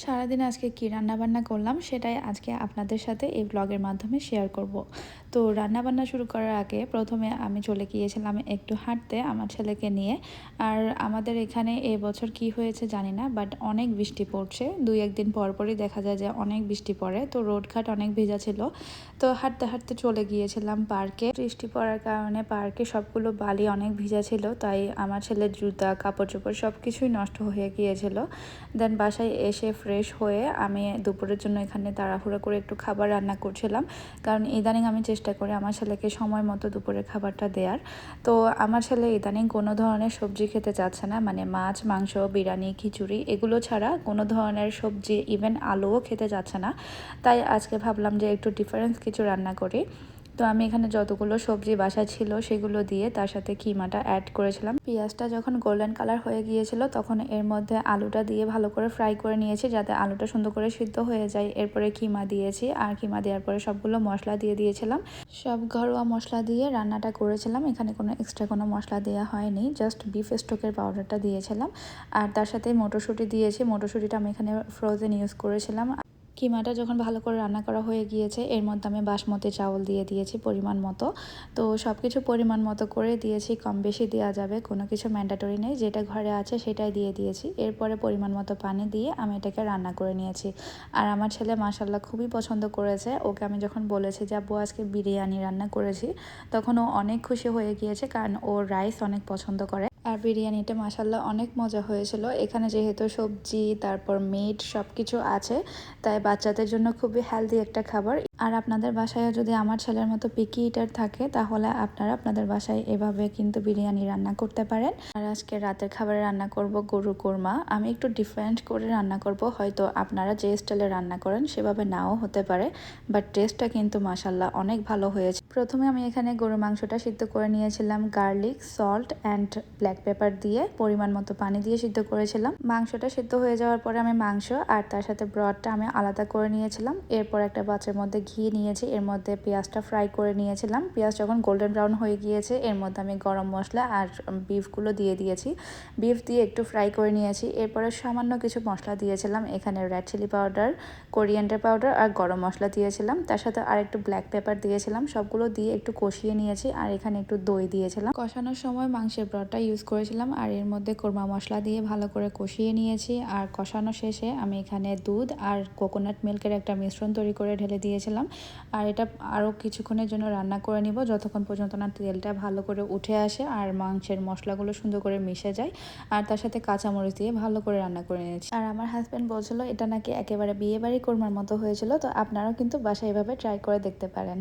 সারাদিন আজকে কি রান্নাবান্না করলাম সেটাই আজকে আপনাদের সাথে এই ব্লগের মাধ্যমে শেয়ার করব। তো রান্নাবান্না শুরু করার আগে প্রথমে আমি চলে গিয়েছিলাম একটু হাঁটতে আমার ছেলেকে নিয়ে। আর আমাদের এখানে এবছর কি হয়েছে জানি না, বাট অনেক বৃষ্টি পড়ছে। দুই একদিন পরপরই দেখা যায় যে অনেক বৃষ্টি পড়ে, তো রোডঘাট অনেক ভেজা ছিল। তো হাঁটতে হাঁটতে চলে গিয়েছিলাম পার্কে। বৃষ্টি পড়ার কারণে পার্কে সবগুলো বালি অনেক ভিজা ছিল, তাই আমার ছেলের জুতা কাপড় চোপড় সব কিছুই নষ্ট হয়ে গিয়েছিল। দেন বাসায় এসে ফ্রেশ হয়ে আমি দুপুরের জন্য এখানে তাড়াহুড়ো করে একটু খাবার রান্না করছিলাম, কারণ ইদানিং আমি চেষ্টা করি আমার ছেলেকে সময় মতো দুপুরের খাবারটা দেওয়ার। তো আমার ছেলে ইদানিং কোনো ধরনের সবজি খেতে চাচ্ছে না, মানে মাছ মাংস বিরিয়ানি খিচুড়ি এগুলো ছাড়া কোনো ধরনের সবজি, ইভেন আলুও খেতে যাচ্ছে না। তাই আজকে ভাবলাম যে একটু ডিফারেন্স কিছু রান্না করি। তো আমি এখানে যতগুলো সবজি বাসায় ছিল সেগুলো দিয়ে তার সাথে কিমাটা অ্যাড করেছিলাম। পেঁয়াজটা যখন গোল্ডেন কালার হয়ে গিয়েছিল তখন এর মধ্যে আলুটা দিয়ে ভালো করে ফ্রাই করে নিয়েছি, যাতে আলুটা সুন্দর করে সিদ্ধ হয়ে যায়। এরপরে কিমা দিয়েছি, আর কিমা দেওয়ার পরে সবগুলো মশলা দিয়ে দিয়েছিলাম। সব ঘরোয়া মশলা দিয়ে রান্নাটা করেছিলাম, এখানে কোনো এক্সট্রা কোনো মশলা দেওয়া হয়নি, জাস্ট বিফ স্টকের পাউডারটা দিয়েছিলাম। আর তার সাথে মটরশুঁটি দিয়েছি, মটরশুঁটিটা আমি এখানে ফ্রোজেন ইউজ করেছিলাম। কিমাটা যখন ভালো করে রান্না করা হয়ে গিয়েছে এর মধ্যে আমি বাসমতি চাউল দিয়ে দিয়েছি পরিমাণ মতো। তো সব কিছু পরিমাণ মতো করে দিয়েছি, কম বেশি দেওয়া যাবে, কোনো কিছু ম্যান্ডেটরি নেই, যেটা ঘরে আছে সেটাই দিয়ে দিয়েছি। এরপরে পরিমাণ মতো পানি দিয়ে আমি এটাকে রান্না করে নিয়েছি। আর আমার ছেলে মাশাল্লাহ খুবই পছন্দ করেছে। ওকে আমি যখন বলেছি যে আব্বু আজকে বিরিয়ানি রান্না করেছি, তখন ও অনেক খুশি হয়ে গিয়েছে, কারণ ও রাইস অনেক পছন্দ করে। আর বিরিয়ানিটা মাশাল্লাহ অনেক মজা হয়েছিল। এখানে যেহেতু সবজি তারপর মিট সব কিছু আছে, তাই বাচ্চাদের জন্য খুবই হেলদি একটা খাবার। আর আপনাদের বাসায় যদি আমার ছেলের মতো পিকি ইটার থাকে তাহলে আপনারা আপনাদের বাসায় এভাবে কিন্তু বিরিয়ানি রান্না করতে পারেন। আর আজকে রাতের খাবারে রান্না করব গরু কোরমা। আমি একটু ডিফারেন্ট করে রান্না করব, হয়তো আপনারা যে স্টাইলে রান্না করেন সেভাবে নাও হতে পারে, বাট টেস্টটা কিন্তু মাশাল্লাহ অনেক ভালো হয়েছে। প্রথমে আমি এখানে গরু মাংসটা সিদ্ধ করে নিয়েছিলাম garlic, salt and black pepper দিয়ে, পরিমাণ মতো পানি দিয়ে সিদ্ধ করেছিলাম। মাংসটা সিদ্ধ হয়ে যাওয়ার পরে আমি মাংস আর তার সাথে ব্রডটা আমি আলাদা করে নিয়েছিলাম। এরপর একটা বাটির মধ্যে ঘি নিয়েছি, এর মধ্যে পেঁয়াজটা ফ্রাই করে নিয়েছিলাম। পেঁয়াজ যখন গোল্ডেন ব্রাউন হয়ে গিয়েছে এর মধ্যে আমি গরম মশলা আর বিফগুলো দিয়ে দিয়েছি। বিফ দিয়ে একটু ফ্রাই করে নিয়েছি। এরপরে সামান্য কিছু মশলা দিয়েছিলাম, এখানে red chilli powder, coriander powder আর গরম মশলা দিয়েছিলাম। তার সাথে আর একটু ব্ল্যাক পেপার দিয়েছিলাম। সবগুলো দিয়ে একটু কষিয়ে নিয়েছি, আর এখানে একটু দই দিয়েছিলাম। কষানোর সময় মাংসের ব্রডটা ইউজ করেছিলাম, আর এর মধ্যে কোরমা মশলা দিয়ে ভালো করে কষিয়ে নিয়েছি। আর কষানো শেষে আমি এখানে দুধ আর কোকোনাট মিল্কের একটা মিশ্রণ তৈরি করে ঢেলে দিয়েছিলাম। আর এটা আরও কিছুক্ষণের জন্য রান্না করে নিব, যতক্ষণ পর্যন্ত না তেলটা ভালো করে উঠে আসে আর মাংসের মশলাগুলো সুন্দর করে মিশে যায়। আর তার সাথে কাঁচামরিচ দিয়ে ভালো করে রান্না করে নিয়েছি। আর আমার হাজব্যান্ড বলছিল এটা নাকি একেবারে বিয়েবাড়ি কোরমার মতো হয়েছিল। তো আপনারাও কিন্তু বাসায় এভাবে ট্রাই করে দেখতে পারেন।